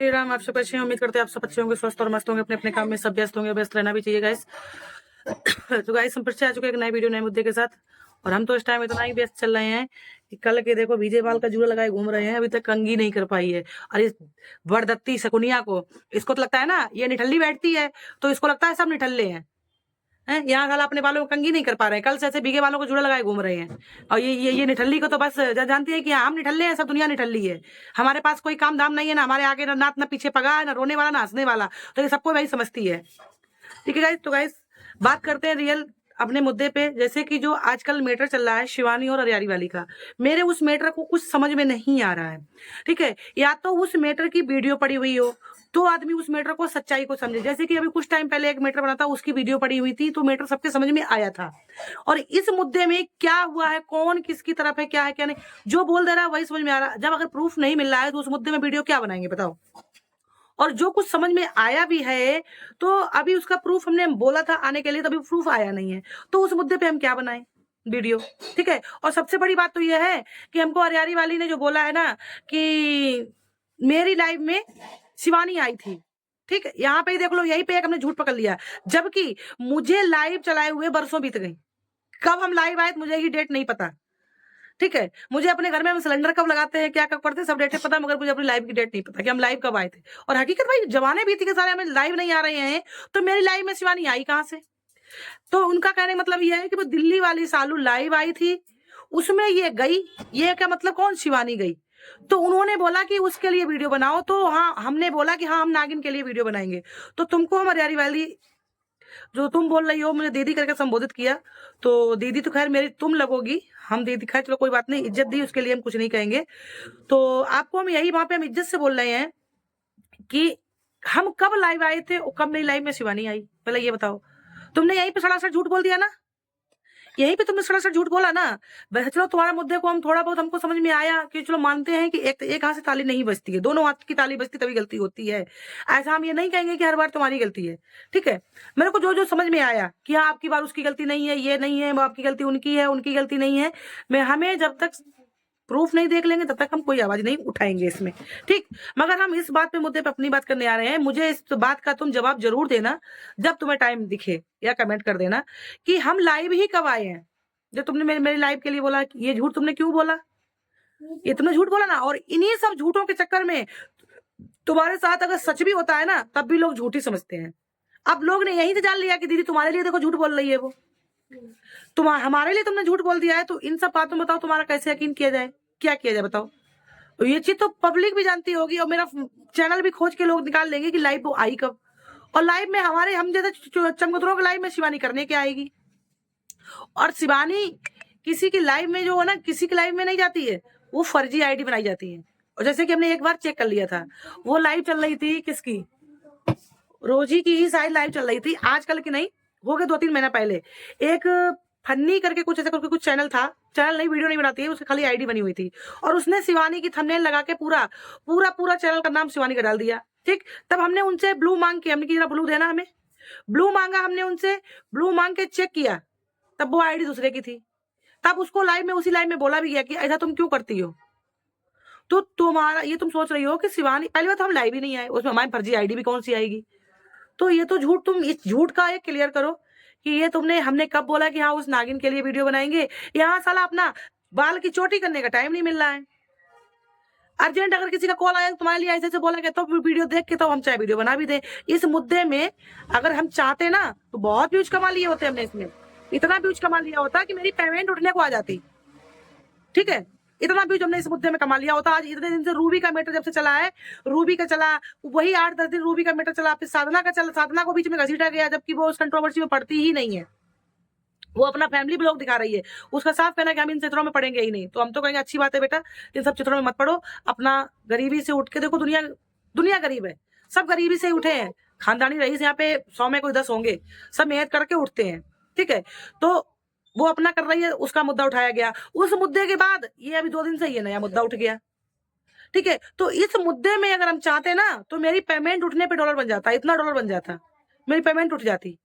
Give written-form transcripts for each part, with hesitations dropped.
श्री राम। आप सब अच्छे हैं, उम्मीद करते हैं आप सब अच्छे होंगे, स्वस्थ और मस्त होंगे, अपने अपने काम में सब व्यस्त होंगे, व्यस्त रहना भी चाहिए गाइस। तो गाइस हम फिर से आ चुके हैं एक नई वीडियो नए मुद्दे के साथ। और हम तो इस टाइम इतना ही व्यस्त चल रहे हैं कि कल के देखो विजय बाल का जूड़ा लगाए घूम रहे हैं, अभी तक कंघी नहीं कर पाई है। और इस बड़दत्ती शकुनिया को, इसको तो लगता है ना ये निठल्ली बैठती है, तो इसको लगता है सब निठल्ले हैं। यहाँ साला अपने बालों को कंघी नहीं कर पा रहे हैं, कल से ऐसे भीगे बालों को जुड़ा लगाए घूम रहे हैं। और ये निठल्ली को तो बस जानती है कि हाँ, हम निठल्ले हैं, सब दुनिया निठल्ली है, हमारे पास कोई काम धाम नहीं है ना, हमारे आगे ना नाथ ना पीछे पगा, ना रोने वाला ना हंसने वाला, तो ये सबको भाई समझती है। ठीक है गाइस, तो गाइस बात करते हैं रियल अपने मुद्दे पे। जैसे कि जो आजकल मैटर चल रहा है शिवानी और हरियारी वाली का, मेरे उस मैटर को कुछ समझ में नहीं आ रहा है। ठीक है, या तो उस मैटर की वीडियो पड़ी हुई हो तो आदमी उस मैटर को सच्चाई को समझे। जैसे कि अभी कुछ टाइम पहले एक मैटर बना था, उसकी वीडियो पड़ी हुई थी, तो मैटर सबके समझ में आया था। और इस मुद्दे में क्या हुआ है, कौन किसकी तरफ है, क्या है क्या नहीं, जो बोल दे रहा है वही समझ में आ रहा है। जब अगर प्रूफ नहीं मिल रहा है तो उस मुद्दे में वीडियो क्या बनाएंगे बताओ। और जो कुछ समझ में आया भी है तो अभी उसका प्रूफ हमने बोला था आने के लिए, तभी प्रूफ आया नहीं है, तो उस मुद्दे पे हम क्या बनाएं वीडियो। ठीक है, और सबसे बड़ी बात तो यह है कि हमको हरियारी वाली ने जो बोला है ना कि मेरी लाइफ में शिवानी आई थी। ठीक है, यहाँ पे ही देख लो, यही पे एक हमने झूठ पकड़ लिया, जबकि मुझे लाइव चलाए हुए बरसों बीत गई। कब हम लाइव आए मुझे ही डेट नहीं पता। ठीक है, मुझे अपने घर में हम सिलेंडर कब लगाते हैं, क्या कब करते हैं, सब डेटें पता, मगर मुझे अपनी लाइव की डेट नहीं पता कि हम लाइव कब आए थे। और हकीकत भाई जमाने बीत के सारे हमें लाइव नहीं आ रहे हैं, तो मेरी लाइव में शिवानी आई कहां से। तो उनका कहने का मतलब यह है कि वो दिल्ली वाली सालू लाइव आई थी, उसमें ये गई, ये क्या मतलब कौन शिवानी गई। तो उन्होंने बोला कि उसके लिए वीडियो बनाओ, तो हाँ हमने बोला कि हाँ हम नागिन के लिए वीडियो बनाएंगे। तो तुमको हम हरियारी वाली जो तुम बोल रही हो, मुझे दीदी करके संबोधित किया, तो दीदी तो खैर मेरी तुम लगोगी, हम दीदी खैर चलो कोई बात नहीं, इज्जत दी उसके लिए हम कुछ नहीं कहेंगे। तो आपको हम यही वहां पे हम इज्जत से बोल रहे हैं कि हम कब लाइव आए थे और कब मेरी लाइव में शिवानी आई, पहले ये बताओ। तुमने यहीं पे सड़ासड़ झूठ बोल दिया ना, यहीं पे तुमने सड़ासड़ झूठ बोला ना। वैसे चलो तुम्हारा मुद्दे को हम थोड़ा बहुत हमको समझ में आया कि चलो मानते हैं कि एक हाथ से ताली नहीं बजती है, दोनों हाथ की ताली बजती तभी गलती होती है। ऐसा हम ये नहीं कहेंगे कि हर बार तुम्हारी गलती है। ठीक है, मेरे को जो जो समझ में आया कि हाँ आपकी बार उसकी गलती नहीं है, ये नहीं है, वो आपकी गलती उनकी है, उनकी गलती नहीं है, मैं हमें जब तक प्रूफ नहीं देख लेंगे तब तक हम कोई आवाज नहीं उठाएंगे इसमें। ठीक, मगर हम इस बात पे मुद्दे पे अपनी बात करने आ रहे हैं। मुझे इस बात का तुम जवाब जरूर देना जब तुम्हें टाइम दिखे, या कमेंट कर देना कि हम लाइव ही कब आए हैं। जो तुमने मेरी लाइव के लिए बोला, ये झूठ तुमने क्यों बोला, ये तुमने झूठ बोला ना। और इन्हीं सब झूठों के चक्कर में तुम्हारे साथ अगर सच भी होता है ना तब भी लोग झूठ ही समझते हैं। अब लोग ने यही से जान लिया कि दीदी तुम्हारे लिए देखो झूठ बोल रही है वो, तुम हमारे लिए तुमने झूठ बोल दिया है। तो इन सब बातों में बताओ तुम्हारा कैसे यकीन किया जाए, क्या किया जाए बताओ। तो ये चीज तो पब्लिक भी जानती होगी, और मेरा चैनल भी खोज के लोग निकाल लेंगे कि लाइव वो आई कब। और लाइव में हमारे हम जैसे चमगुदरों के लाइव में शिवानी करने क्या आएगी। और शिवानी किसी की लाइव में जो है ना, किसी की लाइव में नहीं जाती है, वो फर्जी आईडी बनाई जाती है। और जैसे कि हमने एक बार चेक कर लिया था, वो लाइव चल रही थी किसकी, रोजी की ही शायद लाइव चल रही थी, आजकल की नहीं, हो गए 2-3 महीना पहले। एक फन्नी करके कुछ ऐसा करके कुछ चैनल था, चैनल नहीं वीडियो नहीं बनाती है, उसकी खाली आईडी बनी हुई थी, और उसने शिवानी की थंबनेल लगा के पूरा पूरा पूरा चैनल का नाम शिवानी का डाल दिया। ठीक, तब हमने उनसे ब्लू मांग के, हमने कि ब्लू देना हमें, ब्लू मांगा हमने उनसे, ब्लू मांग के चेक किया, तब वो आईडी दूसरे की थी। तब उसको लाइव में, उसी लाइव में बोला भी गया कि ऐसा तुम क्यों करती हो। तो तुम्हारा ये तुम सोच रही हो कि शिवानी, पहली बात हम लाइव ही नहीं आए, उसमें हमारी फर्जी आईडी भी कौन सी आएगी। तो ये तो झूठ, तुम इस झूठ का एक क्लियर करो कि ये तुमने, हमने कब बोला कि हाँ उस नागिन के लिए वीडियो बनाएंगे। यहाँ साला अपना बाल की चोटी करने का टाइम नहीं मिल रहा है। अर्जेंट अगर किसी का कॉल आया तुम्हारे लिए ऐसे बोला गया तो वीडियो देख के तो हम चाहे वीडियो बना भी दें। इस मुद्दे में अगर हम चाहते ना तो बहुत व्यूज कमा लिए होते हमने, इसमें इतना व्यूज कमा लिया होता कि मेरी पेमेंट उठने को आ जाती। ठीक है, इतना व्यूज हमने इस मुद्दे में कमा लिया होता। आज इतने दिन से रूबी का मैटर जब से चला है, रूबी का चला वही 8-10 दिन रूबी का मैटर चला, फिर साधना का चला, साधना को बीच में घसीटा गया, जबकि वो उस कंट्रोवर्सी में पड़ती ही नहीं है। वो अपना फैमिली ब्लॉग दिखा रही है, उसका साफ कहना है कि हम इन चित्रों में पड़ेंगे ही नहीं। तो हम तो कहेंगे अच्छी बात है बेटा, इन सब चित्रों में मत पड़ो, अपना गरीबी से उठ के देखो, दुनिया दुनिया गरीब है, सब गरीबी से उठे हैं, खानदानी रईस यहाँ पे 100 में कोई 10 होंगे, सब मेहनत करके उठते हैं। ठीक है, तो वो अपना कर रही है, उसका मुद्दा उठाया गया। उस मुद्दे के बाद ये अभी 2 दिन से ये नया मुद्दा उठ गया। ठीक है, तो इस मुद्दे में अगर हम चाहते ना तो मेरी पेमेंट उठने पे डॉलर बन जाता, इतना डॉलर बन जाता, मेरी पेमेंट उठ जाती,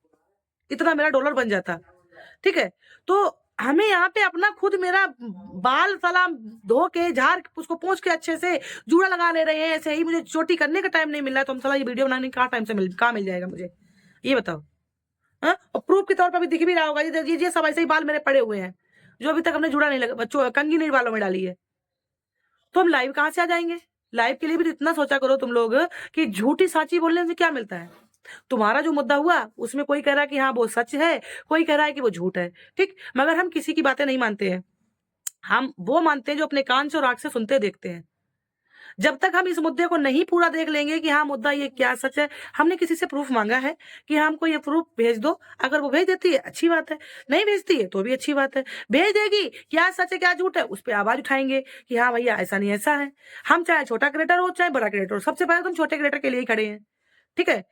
इतना मेरा डॉलर बन जाता। ठीक है, तो हमें यहाँ पे अपना खुद मेरा बाल सलाम धो के झाड़ उसको पोंछ के अच्छे से जूड़ा लगा ले रहे हैं, ऐसे ही मुझे चोटी करने का टाइम नहीं मिल रहा है, तो हम साला ये वीडियो बनाने का टाइम से कहाँ मिल जाएगा मुझे, ये बताओ। हाँ, और प्रूफ के तौर पर भी दिख भी रहा होगा, ये सब ऐसे ही बाल मेरे पड़े हुए हैं जो अभी तक हमने जुड़ा नहीं लगा, कंघी नहीं बालों में डाली है। तो हम लाइव कहाँ से आ जाएंगे? लाइव के लिए भी तो इतना सोचा करो तुम लोग कि झूठी साची बोलने से क्या मिलता है। तुम्हारा जो मुद्दा हुआ उसमें कोई कह रहा है कि हाँ वो सच है, कोई कह रहा है कि वो झूठ है, ठीक, मगर हम किसी की बातें नहीं मानते हैं। हम वो मानते हैं जो अपने कान से और आंख से सुनते देखते हैं। जब तक हम इस मुद्दे को नहीं पूरा देख लेंगे कि हाँ मुद्दा ये क्या सच है, हमने किसी से प्रूफ मांगा है कि हाँ हमको ये प्रूफ भेज दो, अगर वो भेज देती है अच्छी बात है, नहीं भेजती है तो भी अच्छी बात है। भेज देगी क्या सच है क्या झूठ है, उस पर आवाज उठाएंगे कि हाँ भैया ऐसा नहीं ऐसा है। हम चाहे छोटा क्रिएटर हो चाहे बड़ा क्रिएटर हो, सबसे पहले तुम छोटे क्रिएटर के लिए ही खड़े हैं, ठीक है।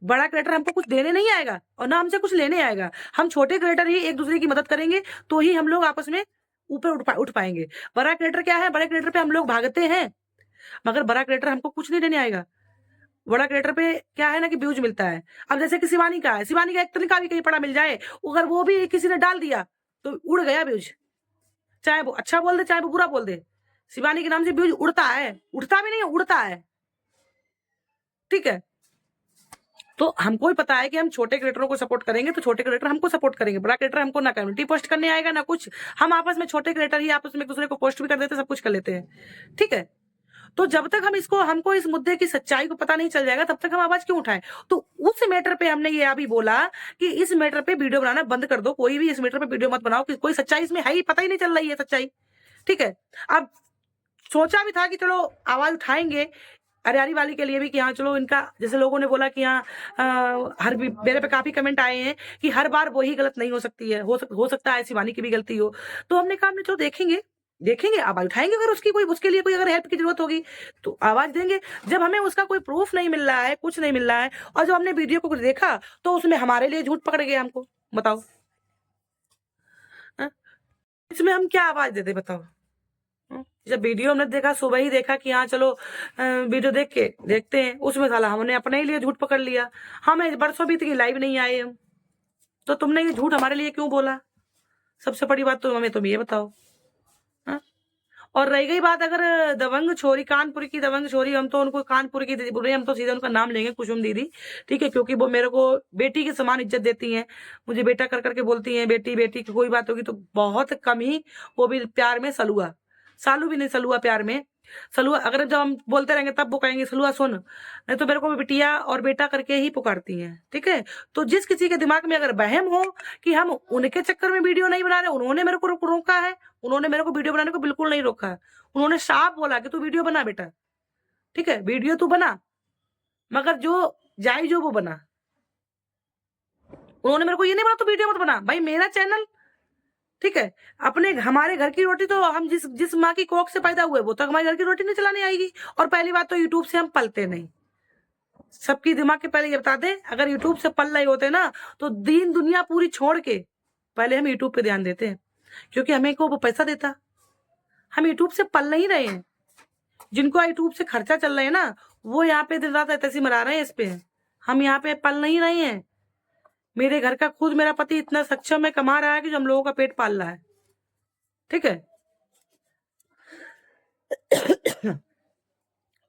बड़ा क्रिएटर हमको कुछ देने नहीं आएगा और ना हमसे कुछ लेने आएगा। हम छोटे क्रिएटर ही एक दूसरे की मदद करेंगे तो ही हम लोग आपस में ऊपर उठ पाएंगे। बड़ा क्रिएटर क्या है, बड़े क्रिएटर पे हम लोग भागते हैं, मगर बड़ा क्रिएटर हमको कुछ नहीं देने आएगा। बड़ा क्रिएटर पे क्या है ना कि व्यूज मिलता है। अब जैसे कि शिवानी का है, शिवानी का एक तरीका भी कहीं पड़ा मिल जाए, अगर वो भी किसी ने डाल दिया तो उड़ गया व्यूज, चाहे वो अच्छा बोल दे चाहे वो बुरा बोल दे, शिवानी के नाम से व्यूज उड़ता है, उड़ता भी नहीं है उड़ता है, ठीक है। तो हमको ही पता है कि हम छोटे क्रिएटरों को सपोर्ट करेंगे तो छोटे क्रिएटर हमको सपोर्ट करेंगे, बड़ा क्रिएटर हमको ना कम्युनिटी पोस्ट करने आएगा ना कुछ। हम आपस में छोटे क्रिएटर ही आपस में एक दूसरे को पोस्ट भी कर देते हैं, सब कुछ कर लेते हैं, ठीक है। तो जब तक हमको इस मुद्दे की सच्चाई को पता नहीं चल जाएगा तब तक हम आवाज क्यों उठाएं। तो उस मैटर पे हमने ये अभी बोला कि इस मैटर पे वीडियो बनाना बंद कर दो, कोई भी इस मैटर पे वीडियो मत बनाओ कि कोई सच्चाई इसमें है ही पता ही नहीं चल रही है सच्चाई, ठीक है। अब सोचा भी था कि चलो आवाज उठाएंगे अरियारी वाली के लिए भी कि हाँ चलो इनका, जैसे लोगों ने बोला कि हाँ हर मेरे पे काफी कमेंट आए हैं कि हर बार वही गलत नहीं हो सकती है, हो सकता है शिवानी की भी गलती हो। तो हमने कहा चलो देखेंगे आवाज उठाएंगे, अगर उसके लिए कोई अगर हेल्प की जरूरत होगी तो आवाज देंगे। जब हमें उसका कोई प्रूफ नहीं मिल रहा है, कुछ नहीं मिल रहा है, और जब हमने वीडियो को देखा तो उसमें हमारे लिए झूठ पकड़ गया हमको, बताओ हाँ? इसमें हम क्या आवाज देते बताओ। जब वीडियो हमने देखा, सुबह ही देखा कि हाँ चलो वीडियो देखते हैं, उसमें साला हमने अपने ही लिए झूठ पकड़ लिया। हमें बरसों बीत गई लाइव नहीं आए हम, तो तुमने ये झूठ हमारे लिए क्यों बोला? सबसे बड़ी बात तो हमें तुम ये बताओ। हाँ? और रह गई बात अगर दबंग छोरी, कानपुर की दबंग छोरी, हम तो उनको कानपुर की दीदी बोल रहे हैं, हम तो सीधे उनका नाम लेंगे कुसुम दीदी, ठीक है, क्योंकि वो मेरे को बेटी के समान इज्जत देती हैं, मुझे बेटा कर करके बोलती हैं, बेटी बेटी की कोई बात होगी तो बहुत कम ही, वो भी प्यार में सलुआ, सालू भी नहीं सलुआ प्यार में, सलुआ अगर जब हम बोलते रहेंगे तब वो कहेंगे सलुआ सुन, नहीं तो मेरे को बिटिया और बेटा करके ही पुकारती हैं, ठीक है। तो जिस किसी के दिमाग में अगर वहम हो कि हम उनके चक्कर में वीडियो नहीं बना रहे, उन्होंने मेरे को रोका है, उन्होंने मेरे को वीडियो बनाने को बिल्कुल नहीं रोका है, उन्होंने साफ बोला कि तू वीडियो बना बेटा, ठीक है, वीडियो तू बना, मगर जो जायज हो वो बना। उन्होंने मेरे को ये नहीं बोला तू वीडियो मत बना, भाई मेरा चैनल, ठीक है, अपने हमारे घर की रोटी तो हम जिस माँ की कोख से पैदा हुए वो तक हमारे घर की रोटी नहीं चलाने आएगी। और पहली बात तो यूट्यूब से हम पलते नहीं, सबकी दिमाग के पहले ये बता दें, अगर यूट्यूब से पल रहे होते ना तो दीन दुनिया पूरी छोड़ के पहले हम यूट्यूब पे ध्यान देते हैं, क्योंकि हमें को वो पैसा देता। हम यूट्यूब से पल नहीं रहे हैं, जिनको यूट्यूब से खर्चा चल रहा है ना वो यहाँ पे दिन रात ऐसे मरा रहे हैं इस पे, हम यहाँ पे पल नहीं रहे हैं। मेरे घर का खुद मेरा पति इतना सक्षम है, कमा रहा है कि जो हम लोगों का पेट पाल रहा है, ठीक है।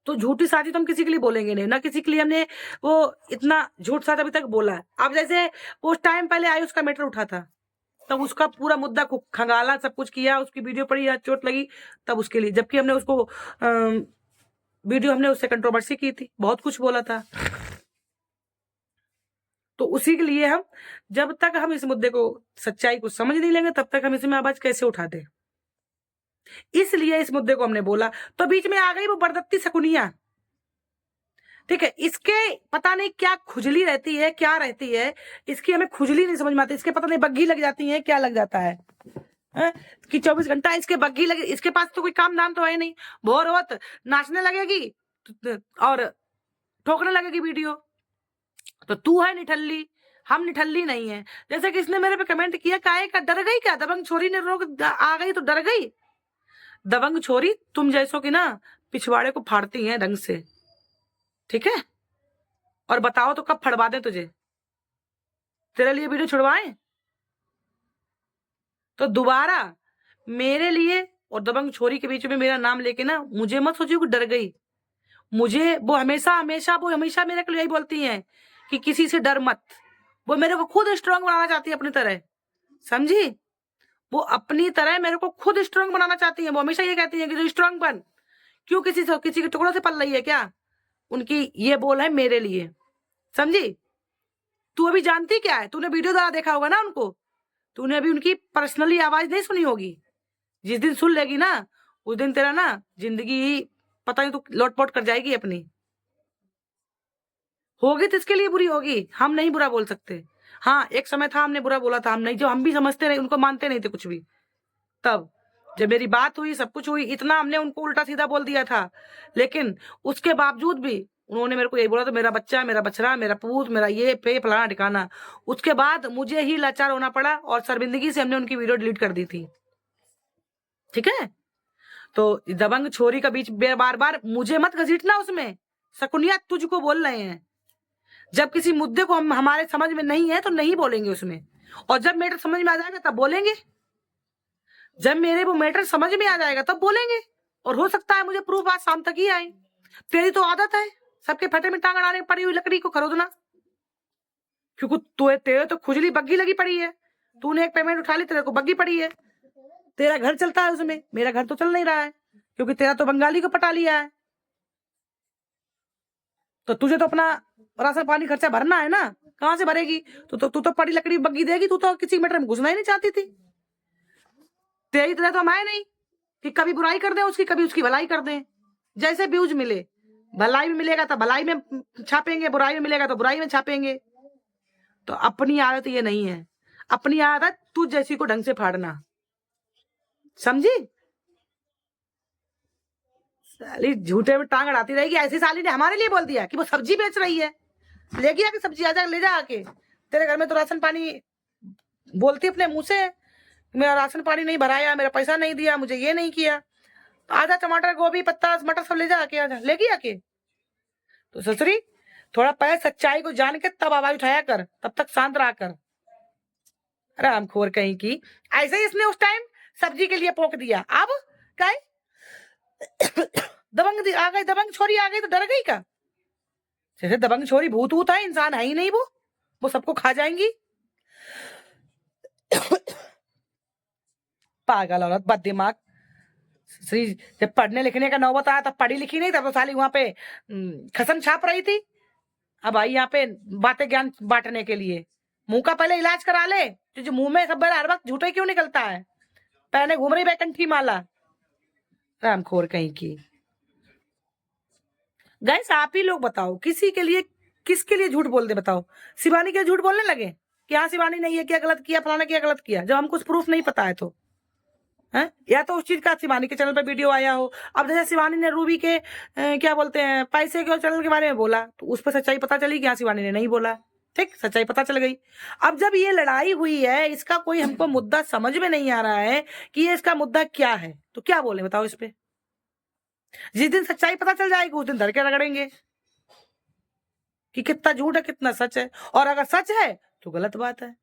तो झूठी साजी तो हम किसी के लिए बोलेंगे नहीं, ना किसी के लिए हमने वो इतना झूठ साज अभी तक बोला है। अब जैसे कुछ टाइम पहले आयुष का मैटर उठा था, तब उसका पूरा मुद्दा खंगाला, सब कुछ किया, उसकी वीडियो पड़ी या चोट लगी तब उसके लिए, जबकि हमने उसको वीडियो हमने उससे कंट्रोवर्सी की थी, बहुत कुछ बोला था। तो उसी के लिए हम जब तक हम इस मुद्दे को सच्चाई को समझ नहीं लेंगे तब तक हम इसमें आवाज कैसे उठाते, इसलिए इस मुद्दे को हमने बोला। तो बीच में आ गई वो बरदत्ती शकुनिया, ठीक है, इसके पता नहीं क्या खुजली रहती है, क्या रहती है इसकी, हमें खुजली नहीं समझ में आती, इसके पता नहीं बग्घी लग जाती है, क्या लग जाता है कि 24 घंटा इसके बग्घी लगे, इसके पास तो कोई काम धाम तो है नहीं, भोर होत नाचने लगेगी और ठोकने लगेगी वीडियो। तो तू है निठल्ली, हम निठल्ली नहीं है। जैसे कि इसने मेरे पे कमेंट किया, काहे का डर गई क्या, दबंग छोरी ने रोक आ गई तो डर गई। दबंग छोरी तुम जैसो की ना पिछवाड़े को फाड़ती हैं ढंग से, ठीक है, और बताओ तो कब फड़वा दें तुझे, तेरे लिए वीडियो छुड़वाएं? तो दोबारा मेरे लिए और दबंग छोरी के बीच में मेरा नाम लेके ना मुझे मत सोचिए कि डर गई। मुझे वो हमेशा मेरे को यही बोलती हैं कि किसी से डर मत। वो मेरे को खुद स्ट्रांग बनाना चाहती है अपनी तरह, समझी? वो अपनी तरह मेरे को खुद स्ट्रांग बनाना चाहती है। वो हमेशा ये कहती है कि जो स्ट्रांग बन, क्यों किसी के टुकड़ों से पल रही है क्या? उनकी ये बोल है मेरे लिए, समझी? तू अभी जानती क्या है? तूने वीडियो द्वारा देखा होगा ना उनको, तूने अभी उनकी पर्सनली आवाज नहीं सुनी होगी। जिस दिन सुन लेगी ना, उस दिन तेरा ना जिंदगी पता नहीं तू लोटपोट कर जाएगी अपनी। होगी तो इसके लिए बुरी होगी, हम नहीं बुरा बोल सकते। हाँ, एक समय था हमने बुरा बोला था, हम नहीं, जो हम भी समझते नहीं, उनको मानते नहीं थे कुछ भी। तब जब मेरी बात हुई, सब कुछ हुई, इतना हमने उनको उल्टा सीधा बोल दिया था, लेकिन उसके बावजूद भी उन्होंने मेरे को यही बोला था, मेरा बच्चा, मेरा बछड़ा, मेरा पूत, मेरा ये पे फलाना ठिकाना। उसके बाद मुझे ही लाचार होना पड़ा और शर्मिंदगी से हमने उनकी वीडियो डिलीट कर दी थी। ठीक है, तो दबंग छोरी का बीच बार बार मुझे मत घसीटना उसमें। शकुनिया तुझको बोल रहे हैं। जब किसी मुद्दे को हमारे समझ में नहीं है तो नहीं बोलेंगे उसमें, और जब मैटर समझ में आ जाएगा तब बोलेंगे। जब मेरे वो मैटर समझ में आ जाएगा तब बोलेंगे। और हो सकता है मुझे प्रूफ आज शाम तक ही आए। तेरी तो आदत है सबके फटे में टांग अड़ाने पड़ी हुई लकड़ी को खरीदना, क्योंकि तेरे तो खुजली बग्गी लगी पड़ी है। तूने एक पेमेंट उठा ली, तेरे को बग्गी पड़ी है। तेरा घर चलता है उसमें, मेरा घर तो चल नहीं रहा है, क्योंकि तेरा तो बंगाली को पटा लिया है। तो तुझे तो अपना राशन पानी खर्चा भरना है ना, कहां से भरेगी? तू तो पड़ी लकड़ी बग्गी देगी। तू तो किसी मैटर में घुसना ही नहीं चाहती थी। तेरी तरह तो हम आए नहीं कि कभी बुराई कर दें उसकी, कभी उसकी भलाई कर दें। जैसे व्यूज मिले, भलाई में मिलेगा तो भलाई में छापेंगे, बुराई में मिलेगा तो बुराई में छापेंगे। तो अपनी आदत ये नहीं है। अपनी आदत तू जैसी को ढंग से फाड़ना, समझी? साली झूठे में टांग अड़ाती रहेगी। ऐसी साली ने हमारे लिए बोल दिया कि वो सब्जी बेच रही है, लेगी आके सब्जी, आ जा ले जा आके। तेरे घर में तो राशन पानी बोलती अपने मुंह से, मेरा राशन पानी नहीं भराया, मेरा पैसा नहीं दिया, मुझे ये नहीं किया। तो आधा टमाटर, गोभी, पत्ता, मटर सब ले जा आके, आजा लेगी आके। तो ससुरी थोड़ा पहले सच्चाई को जान के तब आवाज उठाया कर, तब तक शांत रहा कर। रामखोर कहीं की। ऐसे ही इसने उस टाइम सब्जी के लिए पोक दिया, अब क्या दबंग आ गई, दबंग छोरी आ गई तो डर गई का? जैसे दबंग छोरी भूत भूत है, इंसान है ही नहीं वो सबको खा जाएंगी। पागल औरत, बद दिमाग। श्री जब पढ़ने लिखने का नौबत आया तब पढ़ी लिखी नहीं, तब तो साली वहां पे खसम छाप रही थी। अब आई यहाँ पे बातें ज्ञान बांटने के लिए। मुंह का पहले इलाज करा ले, जो मुंह में सब हर वक्त झूठे क्यों निकलता है? पहले घूम रही बैकंठी माला, रामखोर कहीं की। गाइस आप ही लोग बताओ, किसी के लिए, किसके लिए झूठ बोल दे? बताओ, शिवानी के झूठ बोलने लगे कि हाँ शिवानी ने ये क्या गलत किया, फलाना क्या गलत किया, जब हमको प्रूफ नहीं पता है तो है? या तो उस चीज का शिवानी के चैनल पर वीडियो आया हो। अब जैसे शिवानी ने रूबी के क्या बोलते हैं, पैसे के चैनल के बारे में बोला, तो उस पर सच्चाई पता चली कि हाँ शिवानी ने नहीं बोला। ठीक, सच्चाई पता चल गई। अब जब ये लड़ाई हुई है, इसका कोई हमको मुद्दा समझ में नहीं आ रहा है कि ये इसका मुद्दा क्या है, तो क्या बोले बताओ इस पे? जिस दिन सच्चाई पता चल जाएगी उस दिन धर के रगड़ेंगे कि कितना झूठ है कितना सच है। और अगर सच है तो गलत बात है,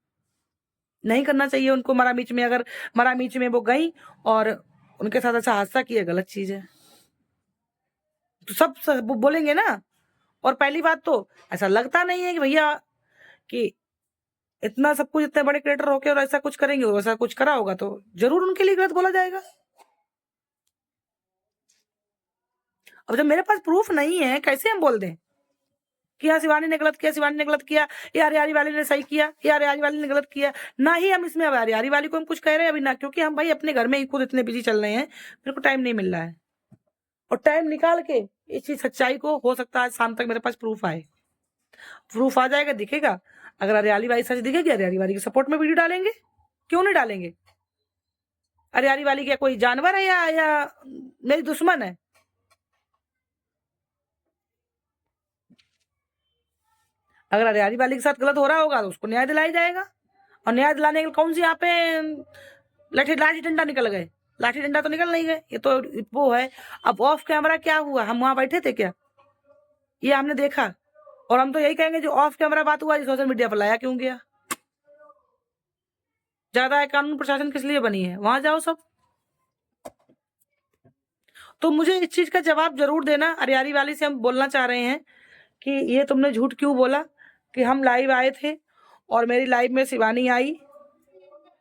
नहीं करना चाहिए उनको मरा बीच में। अगर मरा बीच में वो गई और उनके साथ ऐसा हादसा किया, गलत चीज है, तो सब बोलेंगे ना। और पहली बात तो ऐसा लगता नहीं है कि भैया कि इतना सब कुछ, इतने बड़े क्रिएटर होके और ऐसा कुछ करेंगे, और ऐसा कुछ करा होगा तो जरूर उनके लिए गलत बोला जाएगा। अब जब मेरे पास प्रूफ नहीं है, कैसे हम बोल दें कि हाँ शिवानी ने गलत किया, शिवानी ने गलत किया, या हरियारी वाली ने सही किया, या हरियारी वाली ने गलत किया? ना ही हम इसमें हरियारी वाली को हम कुछ कह रहे हैं अभी ना, क्योंकि हम भाई अपने घर में ही खुद इतने बिजी चल रहे हैं, मेरे को टाइम नहीं मिल रहा है। और टाइम निकाल के इस चीज सच्चाई को, हो सकता है आज शाम तक मेरे पास प्रूफ आए। प्रूफ आ जाएगा, दिखेगा। अगर हरियाली वाली सच दिखेगी, हरियाली वाली के सपोर्ट में वीडियो डालेंगे, क्यों नहीं डालेंगे? हरियाली वाली क्या कोई जानवर है या मेरी दुश्मन है? अगर हरियाली वाली के साथ गलत हो रहा होगा तो उसको न्याय दिलाया जाएगा। और न्याय दिलाने के लिए कौन सी यहाँ पे लाठी डंडा निकल गए? लाठी डंडा तो निकल नहीं गए, ये तो वो है। अब ऑफ कैमरा क्या हुआ? हम वहां बैठे थे क्या? ये हमने देखा। और हम तो यही कहेंगे जो ऑफ कैमरा बात हुआ, सोशल मीडिया पर लाया क्यों गया? ज्यादा है, कानून प्रशासन किस लिए बनी है, वहां जाओ सब। तो मुझे इस चीज का जवाब जरूर देना। अरियारी वाली से हम बोलना चाह रहे हैं कि ये तुमने झूठ क्यों बोला कि हम लाइव आए थे और मेरी लाइव में शिवानी आई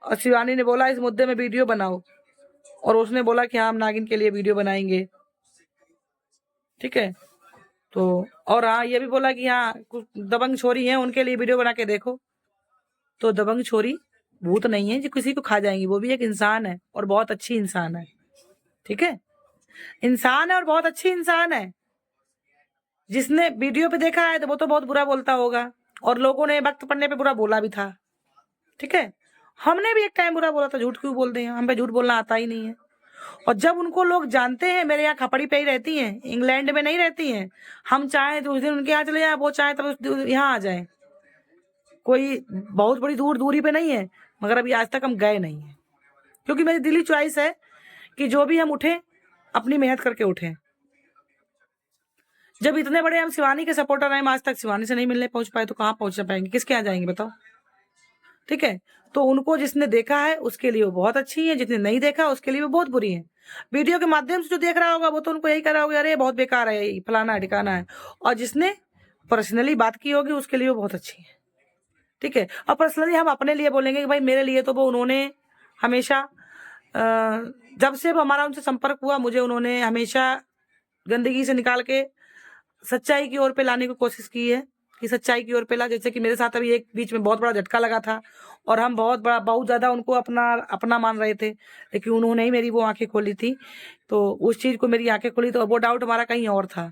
और शिवानी ने बोला इस मुद्दे में वीडियो बनाओ, और उसने बोला कि हाँ हम नागिन के लिए वीडियो बनाएंगे, ठीक है। तो और हाँ ये भी बोला कि हाँ कुछ दबंग छोरी हैं उनके लिए वीडियो बना के देखो। तो दबंग छोरी भूत नहीं है जो किसी को खा जाएंगी, वो भी एक इंसान है और बहुत अच्छी इंसान है, ठीक है। इंसान है और बहुत अच्छी इंसान है। जिसने वीडियो पे देखा है तो वो तो बहुत बुरा बोलता होगा, और लोगों ने वक्त पड़ने पे बुरा बोला भी था, ठीक है। हमने भी एक टाइम बुरा बोला था, झूठ क्यों बोलते हैं, हम पे झूठ बोलना आता ही नहीं है। और जब उनको लोग जानते हैं, मेरे यहाँ खपड़ी पे ही रहती हैं, इंग्लैंड में नहीं रहती हैं। हम चाहें तो उस दिन उनके यहाँ चले जाए, वो चाहे तब यहाँ आ जाए, कोई बहुत बड़ी दूरी पे नहीं है। मगर अभी आज तक हम गए नहीं है, क्योंकि मेरी दिली चॉइस है कि जो भी हम उठे अपनी मेहनत करके उठे। जब इतने बड़े हम शिवानी के सपोर्टर हैं, हम आज तक शिवानी से नहीं मिलने पहुंच पाए तो कहाँ पहुंच पाएंगे, किसके यहाँ जाएंगे बताओ, ठीक है। तो उनको जिसने देखा है उसके लिए वो बहुत अच्छी है, जिसने नहीं देखा उसके लिए वो बहुत बुरी है। वीडियो के माध्यम से जो देख रहा होगा वो तो उनको यही कर रहा होगा अरे बहुत बेकार है, फलाना है ठिकाना है। और जिसने पर्सनली बात की होगी उसके लिए वो बहुत अच्छी है, ठीक है। और पर्सनली हम अपने लिए बोलेंगे कि भाई मेरे लिए तो वो उन्होंने हमेशा जब से हमारा उनसे संपर्क हुआ, मुझे उन्होंने हमेशा गंदगी से निकाल के सच्चाई की ओर पे लाने की कोशिश की है, कि सच्चाई की ओर पे ला। जैसे कि मेरे साथ अभी एक बीच में बहुत बड़ा झटका लगा था और हम बहुत ज्यादा उनको अपना अपना मान रहे थे, लेकिन उन्होंने ही मेरी वो आंखें खोली थी। तो उस चीज को मेरी आंखें खोली, तो वो डाउट हमारा कहीं और था,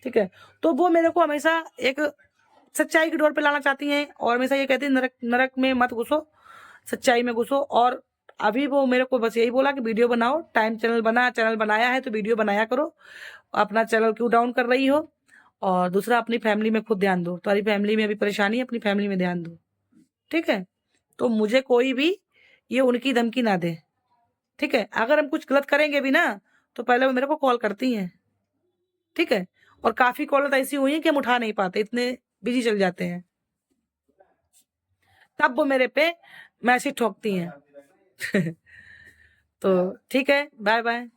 ठीक है। तो वो मेरे को हमेशा एक सच्चाई की डोर पे लाना चाहती हैं और हमेशा ये कहती है नरक नरक में मत घुसो, सच्चाई में घुसो। और अभी वो मेरे को बस यही बोला कि वीडियो बनाओ, टाइम चैनल बनाया है तो वीडियो बनाया करो, अपना चैनल क्यों डाउन कर रही हो। और दूसरा अपनी फैमिली में खुद ध्यान दो, तुम्हारी फैमिली में अभी परेशानी है, अपनी फैमिली में ध्यान दो, ठीक है। तो मुझे कोई भी ये उनकी धमकी ना दे, ठीक है। अगर हम कुछ गलत करेंगे भी ना तो पहले वो मेरे को कॉल करती हैं, ठीक है। और काफी कॉल तो ऐसी हुई है कि हम उठा नहीं पाते, इतने बिजी चल जाते हैं, तब वो मेरे पे मैसेज ठोकती हैं। तो ठीक है, बाय बाय।